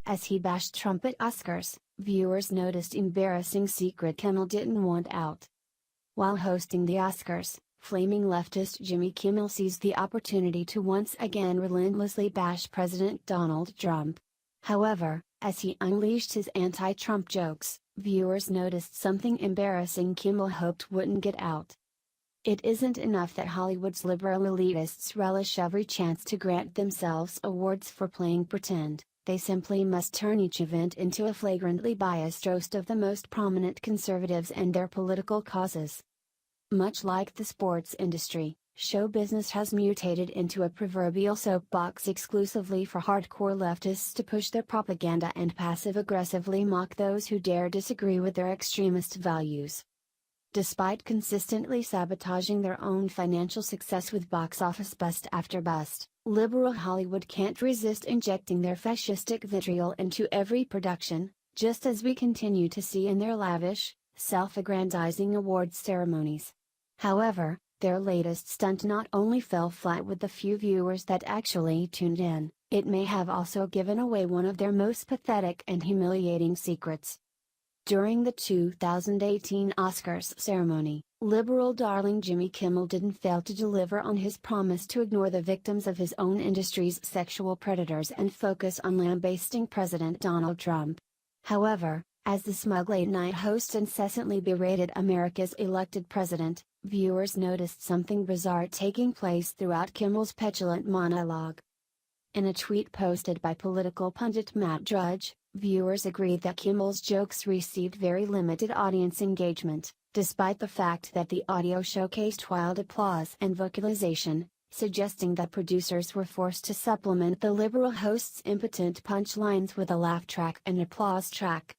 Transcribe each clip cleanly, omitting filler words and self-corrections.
As he bashed Trump at Oscars, viewers noticed embarrassing secret Kimmel didn't want out. While hosting the Oscars, flaming leftist Jimmy Kimmel seized the opportunity to once again relentlessly bash President Donald Trump. However, as he unleashed his anti-Trump jokes, viewers noticed something embarrassing Kimmel hoped wouldn't get out. It isn't enough that Hollywood's liberal elitists relish every chance to grant themselves awards for playing pretend, they simply must turn each event into a flagrantly biased roast of the most prominent conservatives and their political causes. Much like the sports industry, show business has mutated into a proverbial soapbox exclusively for hardcore leftists to push their propaganda and passive-aggressively mock those who dare disagree with their extremist values. Despite consistently sabotaging their own financial success with box office bust after bust, liberal Hollywood can't resist injecting their fascistic vitriol into every production, just as we continue to see in their lavish, self-aggrandizing awards ceremonies. However, their latest stunt not only fell flat with the few viewers that actually tuned in, it may have also given away one of their most pathetic and humiliating secrets. During the 2018 Oscars ceremony, liberal darling Jimmy Kimmel didn't fail to deliver on his promise to ignore the victims of his own industry's sexual predators and focus on lambasting President Donald Trump. However, as the smug late-night host incessantly berated America's elected president, viewers noticed something bizarre taking place throughout Kimmel's petulant monologue. In a tweet posted by political pundit Matt Drudge, viewers agreed that Kimmel's jokes received very limited audience engagement, despite the fact that the audio showcased wild applause and vocalization, suggesting that producers were forced to supplement the liberal host's impotent punchlines with a laugh track and applause track.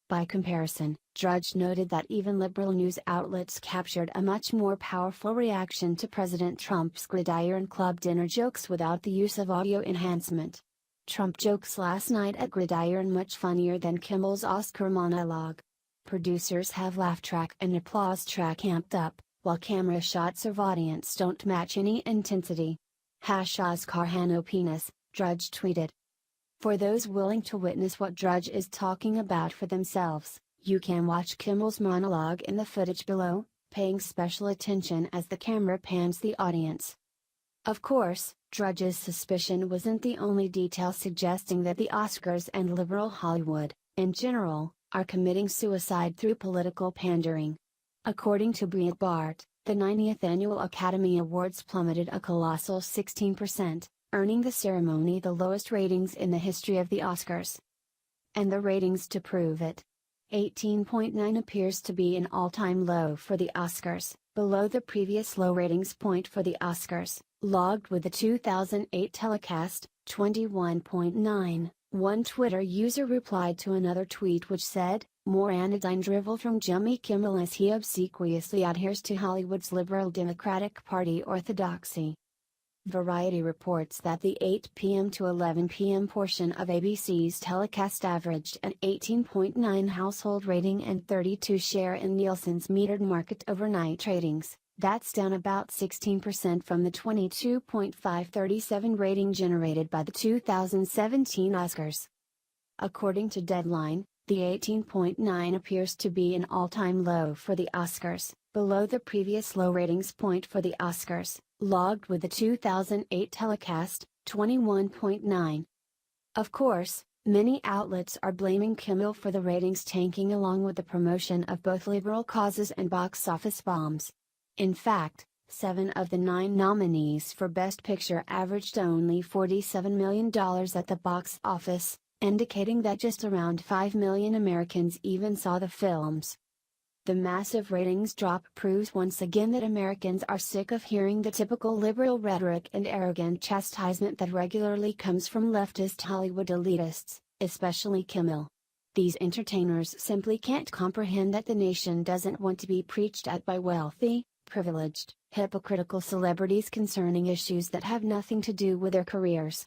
By comparison, Drudge noted that even liberal news outlets captured a much more powerful reaction to President Trump's Gridiron Club dinner jokes without the use of audio enhancement. Trump jokes last night at Gridiron much funnier than Kimmel's Oscar monologue. Producers have laugh track and applause track amped up, while camera shots of audience don't match any intensity. Oscar Hano penis, Drudge tweeted. For those willing to witness what Drudge is talking about for themselves, you can watch Kimmel's monologue in the footage below, paying special attention as the camera pans the audience. Of course, Drudge's suspicion wasn't the only detail suggesting that the Oscars and liberal Hollywood, in general, are committing suicide through political pandering. According to Breitbart, the 90th Annual Academy Awards plummeted a colossal 16%. Earning the ceremony the lowest ratings in the history of the Oscars. And the ratings to prove it. 18.9 appears to be an all-time low for the Oscars, below the previous low ratings point for the Oscars, logged with the 2008 telecast, 21.9. One Twitter user replied to another tweet which said, "More anodyne drivel from Jimmy Kimmel as he obsequiously adheres to Hollywood's liberal Democratic Party orthodoxy." Variety reports that the 8 p.m. to 11 p.m. portion of ABC's telecast averaged an 18.9 household rating and 32 share in Nielsen's metered market overnight ratings. That's down about 16% from the 22.537 rating generated by the 2017 Oscars. According to Deadline, the 18.9 appears to be an all-time low for the Oscars, below the previous low ratings point for the Oscars, logged with the 2008 telecast, 21.9. Of course, many outlets are blaming Kimmel for the ratings tanking along with the promotion of both liberal causes and box office bombs. In fact, 7 of the 9 nominees for Best Picture averaged only $47 million at the box office, indicating that just around 5 million Americans even saw the films. The massive ratings drop proves once again that Americans are sick of hearing the typical liberal rhetoric and arrogant chastisement that regularly comes from leftist Hollywood elitists, especially Kimmel. These entertainers simply can't comprehend that the nation doesn't want to be preached at by wealthy, privileged, hypocritical celebrities concerning issues that have nothing to do with their careers.